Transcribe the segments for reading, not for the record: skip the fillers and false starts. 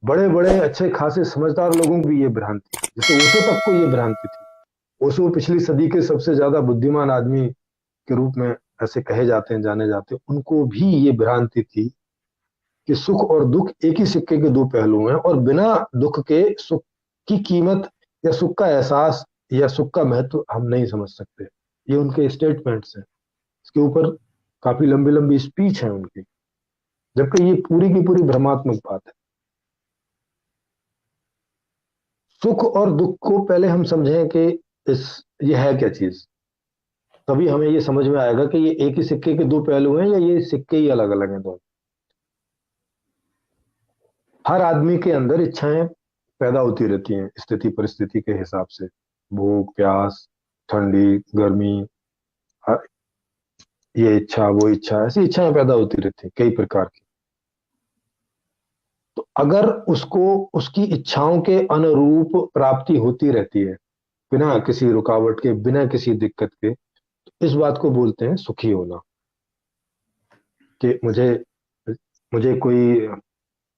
बड़े बड़े अच्छे खासे समझदार लोगों को भी ये भ्रांति थी, जैसे ओशो तक को ये भ्रांति थी। ओशो पिछली सदी के सबसे ज्यादा बुद्धिमान आदमी के रूप में ऐसे कहे जाते हैं, जाने जाते हैं, उनको भी ये भ्रांति थी कि सुख और दुख एक ही सिक्के के दो पहलू हैं, और बिना दुख के सुख की कीमत या सुख का एहसास या सुख का महत्व हम नहीं समझ सकते। ये उनके स्टेटमेंट्स हैं। इसके ऊपर काफी लंबी लंबी स्पीच है उनकी, जबकि ये पूरी की पूरी भ्रमात्मक बात है। सुख और दुख को पहले हम समझें कि इस ये है क्या चीज, तभी हमें ये समझ में आएगा कि ये एक ही सिक्के के दो पहलू हैं या ये सिक्के ही अलग अलग हैं दोनों। हर आदमी के अंदर इच्छाएं पैदा होती रहती हैं स्थिति परिस्थिति के हिसाब से। भूख प्यास, ठंडी गर्मी, ये इच्छा वो इच्छा, ऐसी इच्छाएं पैदा होती रहती हैं कई प्रकार की। तो अगर उसको उसकी इच्छाओं के अनुरूप प्राप्ति होती रहती है बिना किसी रुकावट के, बिना किसी दिक्कत के, तो इस बात को बोलते हैं सुखी होना। कि मुझे कोई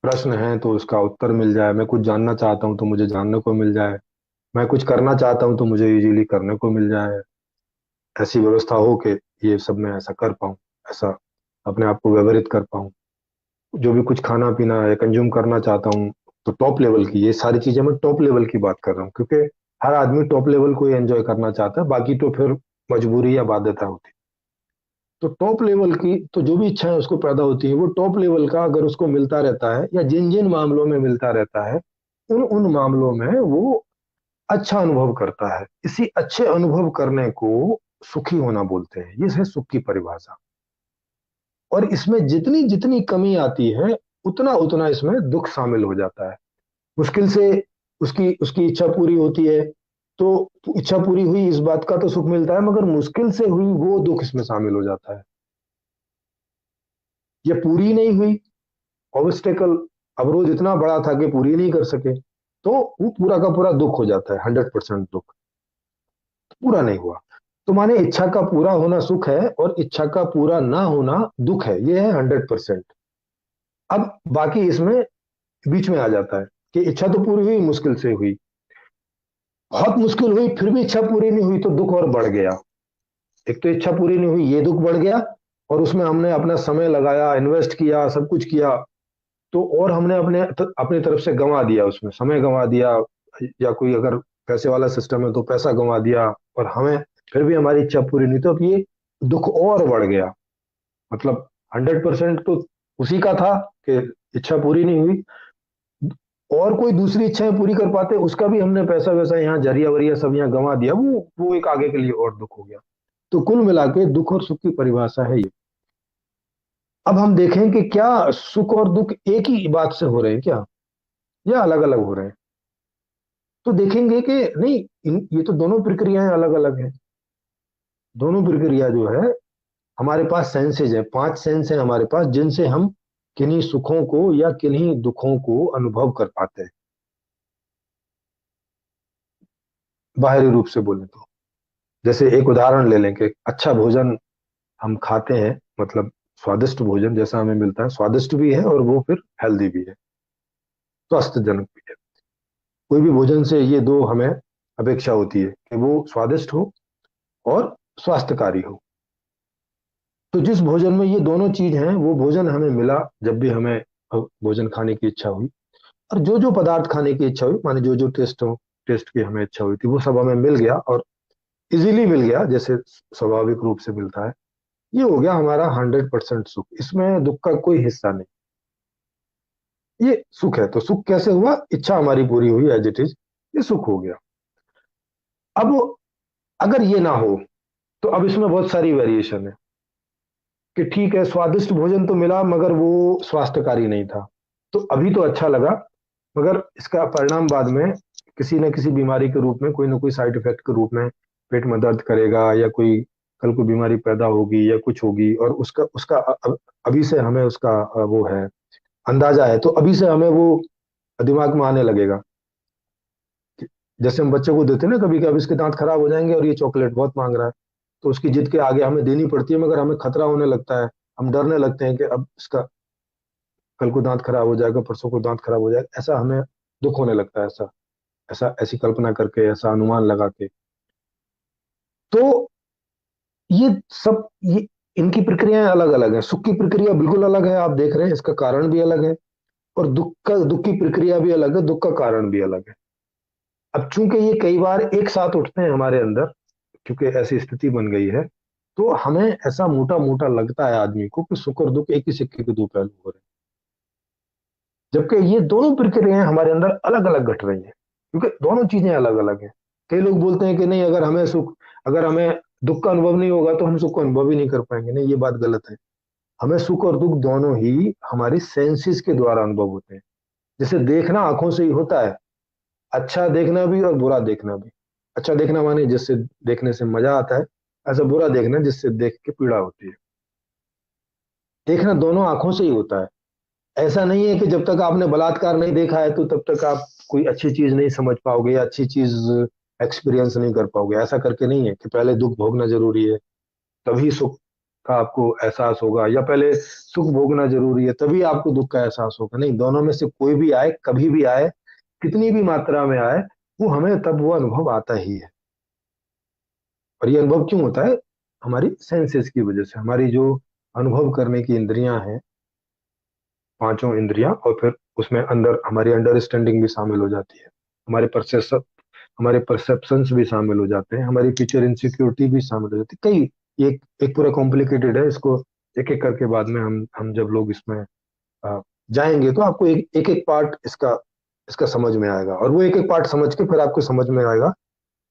प्रश्न है तो उसका उत्तर मिल जाए, मैं कुछ जानना चाहता हूं तो मुझे जानने को मिल जाए, मैं कुछ करना चाहता हूं तो मुझे इजीली करने को मिल जाए। ऐसी व्यवस्था हो कि ये सब मैं ऐसा कर पाऊं, ऐसा अपने आप को व्यवहारित कर पाऊं। जो भी कुछ खाना पीना या कंज्यूम करना चाहता हूँ, तो टॉप लेवल की, ये सारी चीजें मैं टॉप लेवल की बात कर रहा हूँ, क्योंकि हर आदमी टॉप लेवल को एंजॉय करना चाहता है, बाकी तो फिर मजबूरी या बाध्यता होती है। तो टॉप लेवल की तो जो भी इच्छाएं उसको पैदा होती है, वो टॉप लेवल का अगर उसको मिलता रहता है या जिन जिन मामलों में मिलता रहता है, उन उन मामलों में वो अच्छा अनुभव करता है। इसी अच्छे अनुभव करने को सुखी होना बोलते हैं। ये है सुख की परिभाषा। और इसमें जितनी जितनी कमी आती है, उतना उतना इसमें दुख शामिल हो जाता है। मुश्किल से उसकी उसकी इच्छा पूरी होती है, तो इच्छा पूरी हुई इस बात का तो सुख मिलता है, मगर मुश्किल से हुई वो दुख इसमें शामिल हो जाता है। ये पूरी नहीं हुई, ऑब्स्टेकल, अवरोध इतना बड़ा था कि पूरी नहीं कर सके, तो वो पूरा का पूरा दुख हो जाता है, 100% दुख। पूरा नहीं हुआ तो माने इच्छा का पूरा होना सुख है, और इच्छा का पूरा ना होना दुख है। ये है 100%। अब बाकी इसमें बीच में आ जाता है कि इच्छा तो पूरी हुई, मुश्किल से हुई, बहुत मुश्किल हुई, फिर भी इच्छा पूरी नहीं हुई, तो दुख और बढ़ गया। एक तो इच्छा पूरी नहीं हुई, ये दुख बढ़ गया, और उसमें हमने अपना समय लगाया, इन्वेस्ट किया, सब कुछ किया, तो और हमने अपनी तरफ से गंवा दिया, उसमें समय गंवा दिया, या कोई अगर पैसे वाला सिस्टम है तो पैसा गंवा दिया, और हमें फिर भी हमारी इच्छा पूरी नहीं, तो अब ये दुख और बढ़ गया। मतलब 100% तो उसी का था कि इच्छा पूरी नहीं हुई, और कोई दूसरी इच्छाएं पूरी कर पाते, उसका भी हमने पैसा वैसा यहाँ जरिया वरिया सब यहाँ गंवा दिया, वो एक आगे के लिए और दुख हो गया। तो कुल मिला के दुख और सुख की परिभाषा है ये। अब हम देखें कि क्या सुख और दुख एक ही बात से हो रहे हैं क्या, या अलग अलग हो रहे हैं। तो देखेंगे कि नहीं, ये तो दोनों प्रक्रियाएं अलग अलग हैं। दोनों प्रक्रिया जो है, हमारे पास सेंसेज है, 5 सेंस है हमारे पास, जिनसे हम किन्हीं सुखों को या किन्हीं दुखों को अनुभव कर पाते हैं, बाहरी रूप से बोले तो। जैसे एक उदाहरण ले लें कि अच्छा भोजन हम खाते हैं, मतलब स्वादिष्ट भोजन जैसा हमें मिलता है, स्वादिष्ट भी है और वो फिर हेल्दी भी है, स्वास्थ्यजनक भी है। कोई भी भोजन से ये दो हमें अपेक्षा होती है कि वो स्वादिष्ट हो और स्वास्थ्यकारी हो। तो जिस भोजन में ये दोनों चीज हैं, वो भोजन हमें मिला जब भी हमें भोजन खाने की इच्छा हुई, और जो जो पदार्थ खाने की इच्छा हुई, माने जो जो टेस्ट की हमें इच्छा हुई थी, वो सब हमें मिल गया, और इजीली मिल गया, जैसे स्वाभाविक रूप से मिलता है। ये हो गया हमारा 100% सुख, इसमें दुख का कोई हिस्सा नहीं। ये सुख है। तो सुख कैसे हुआ, इच्छा हमारी पूरी हुई एज इट इज, ये सुख हो गया। अब अगर ये ना हो, तो अब इसमें बहुत सारी वेरिएशन है कि ठीक है, स्वादिष्ट भोजन तो मिला मगर वो स्वास्थ्यकारी नहीं था, तो अभी तो अच्छा लगा, मगर इसका परिणाम बाद में किसी न किसी बीमारी के रूप में, कोई ना कोई साइड इफेक्ट के रूप में पेट में दर्द करेगा, या कोई कल को बीमारी पैदा होगी या कुछ होगी, और उसका उसका अभी से हमें उसका वो है, अंदाजा है, तो अभी से हमें वो दिमाग में आने लगेगा। जैसे हम बच्चे को देते हैं ना कभी, कभी इसके दांत खराब हो जाएंगे और ये चॉकलेट बहुत मांग रहा है, तो उसकी जिद के आगे हमें देनी पड़ती है, मगर हमें खतरा होने लगता है, हम डरने लगते हैं कि अब इसका कल को दांत खराब हो जाएगा, परसों को दांत खराब हो जाएगा, ऐसा हमें दुख होने लगता है, ऐसा ऐसा ऐसी कल्पना करके, ऐसा अनुमान लगा के। तो ये सब, ये इनकी प्रक्रियाएं अलग अलग है। सुख की प्रक्रिया बिल्कुल अलग है, आप देख रहे हैं, इसका कारण भी अलग है। और दुख की प्रक्रिया भी अलग है, दुख का कारण भी अलग है। अब चूंकि ये कई बार एक साथ उठते हैं हमारे अंदर, क्योंकि ऐसी स्थिति बन गई है, तो हमें ऐसा मोटा मोटा लगता है आदमी को कि सुख और दुख एक ही सिक्के के दो पहलू हो रहे हैं, जबकि ये दोनों प्रक्रियाएं हमारे अंदर अलग अलग घट रही हैं, क्योंकि दोनों चीजें अलग अलग हैं। कई लोग बोलते हैं कि नहीं, अगर हमें दुख का अनुभव नहीं होगा तो हम सुख का अनुभव ही नहीं कर पाएंगे। नहीं, ये बात गलत है। हमें सुख और दुख दोनों ही हमारी सेंसेस के द्वारा अनुभव होते हैं। जैसे देखना आंखों से ही होता है, अच्छा देखना भी और बुरा देखना भी। अच्छा देखना माने जिससे देखने से मजा आता है, ऐसा बुरा देखना जिससे देख के पीड़ा होती है। देखना दोनों आंखों से ही होता है। ऐसा नहीं है कि जब तक आपने बलात्कार नहीं देखा है तो तब तक आप कोई अच्छी चीज नहीं समझ पाओगे या अच्छी चीज एक्सपीरियंस नहीं कर पाओगे। ऐसा करके नहीं है कि पहले दुख भोगना जरूरी है तभी सुख का आपको एहसास होगा, या पहले सुख भोगना जरूरी है तभी आपको दुख का एहसास होगा। नहीं, दोनों में से कोई भी आए, कभी भी आए, कितनी भी मात्रा में आए, वो हमें तब वो अनुभव आता ही है। और ये अनुभव क्यों होता है? हमारी सेंसेस की वजह से। हमारी जो अनुभव करने की इंद्रियां हैं, पांचों इंद्रियां, और फिर उसमें अंदर हमारी अंडरस्टैंडिंग भी शामिल हो जाती है, हमारे परसेप्शन, हमारे परसेप्शंस भी शामिल हो जाते हैं, हमारी फ्यूचर इनसिक्योरिटी भी शामिल हो जाती है। कई एक एक पूरा कॉम्प्लिकेटेड है, इसको एक एक करके बाद में हम जब लोग इसमें अ, जाएंगे तो आपको एक एक पार्ट इसका इसका समझ में आएगा, और वो एक एक पार्ट समझ के फिर आपको समझ में आएगा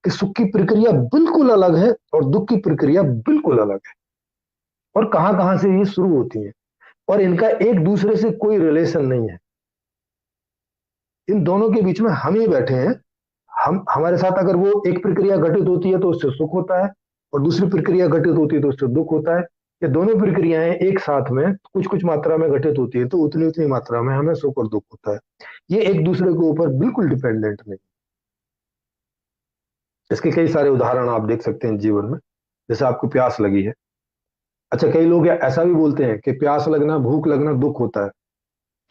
कि सुख की प्रक्रिया बिल्कुल अलग है और दुख की प्रक्रिया बिल्कुल अलग है, और कहां कहां से ये शुरू होती है, और इनका एक दूसरे से कोई रिलेशन नहीं है। इन दोनों के बीच में हम ही बैठे हैं। हम हमारे साथ अगर वो एक प्रक्रिया घटित होती है तो उससे सुख होता है, और दूसरी प्रक्रिया घटित होती है तो उससे दुख होता है। ये दोनों प्रक्रियाएं एक साथ में कुछ कुछ मात्रा में घटित होती है तो उतनी उतनी मात्रा में हमें सुख और दुख होता है। ये एक दूसरे के ऊपर बिल्कुल डिपेंडेंट नहीं। इसके कई सारे उदाहरण आप देख सकते हैं जीवन में। जैसे आपको प्यास लगी है, अच्छा कई लोग ऐसा भी बोलते हैं कि प्यास लगना, भूख लगना दुख होता है।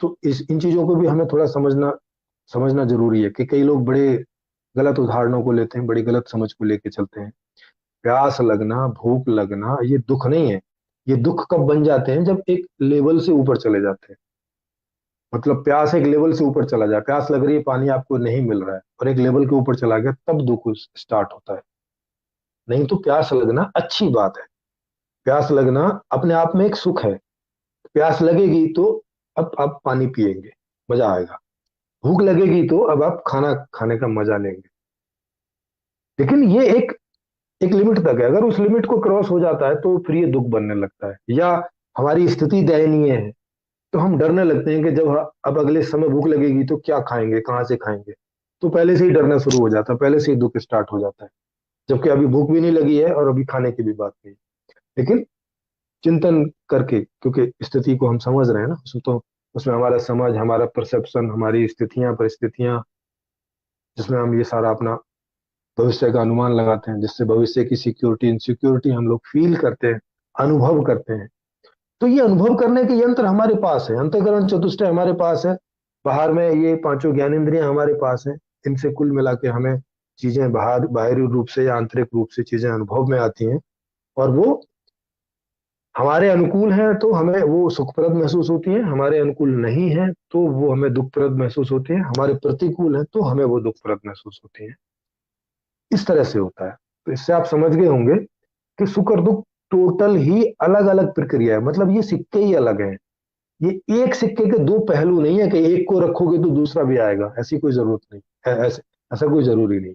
तो इस इन चीजों को भी हमें थोड़ा समझना समझना जरूरी है कि कई लोग बड़े गलत उदाहरणों को लेते हैं, बड़ी गलत समझ को लेके चलते हैं। प्यास लगना, भूख लगना ये दुख नहीं है। ये दुख कब बन जाते हैं? जब एक लेवल से ऊपर चले जाते हैं। मतलब प्यास एक लेवल से ऊपर चला जाए, प्यास लग रही है, पानी आपको नहीं मिल रहा है और एक लेवल के ऊपर चला गया, तब दुख स्टार्ट होता है। नहीं तो प्यास लगना अच्छी बात है। प्यास लगना अपने आप में एक सुख है। प्यास लगेगी तो अब आप पानी पिएंगे, मजा आएगा। भूख लगेगी तो अब आप खाना खाने का मजा लेंगे। लेकिन ये एक लिमिट तक है। अगर उस लिमिट को क्रॉस हो जाता है तो फिर ये दुख बनने लगता है, या हमारी स्थिति दयनीय है तो हम डरने लगते हैं कि जब अब अगले समय भूख लगेगी तो क्या खाएंगे, कहाँ से खाएंगे। तो पहले से ही डरना शुरू हो जाता है, पहले से ही दुख स्टार्ट हो जाता है, जबकि अभी भूख भी नहीं लगी है और अभी खाने की भी बात नहीं। लेकिन चिंतन करके, क्योंकि स्थिति को हम समझ रहे हैं ना, उसमें हमारा समझ, हमारा परसेप्शन, हमारी स्थितियां परिस्थितियां, जिसमें हम ये सारा अपना भविष्य का अनुमान लगाते हैं, जिससे भविष्य की सिक्योरिटी इनसिक्योरिटी हम लोग फील करते हैं, अनुभव करते हैं। तो ये अनुभव करने के यंत्र हमारे पास है, अंतःकरण चतुष्टय हमारे पास है, बाहर में ये पांचों ज्ञानेंद्रियां हमारे पास हैं। इनसे कुल मिला के हमें चीजें बाहरी रूप से या आंतरिक रूप से चीजें अनुभव में आती हैं, और वो हमारे अनुकूल हैं तो हमें वो सुखप्रद महसूस होती है, हमारे अनुकूल नहीं है तो वो हमें दुखप्रद महसूस होती है, हमारे प्रतिकूल है तो हमें वो दुखप्रद महसूस होती है। इस तरह से होता है। तो इससे आप समझ गए होंगे कि सुख और दुख टोटल ही अलग अलग प्रक्रिया है, मतलब ये सिक्के ही अलग हैं। ये एक सिक्के के दो पहलू नहीं है कि एक को रखोगे तो दूसरा भी आएगा, ऐसी कोई जरूरत नहीं है, ऐसा कोई जरूरी नहीं।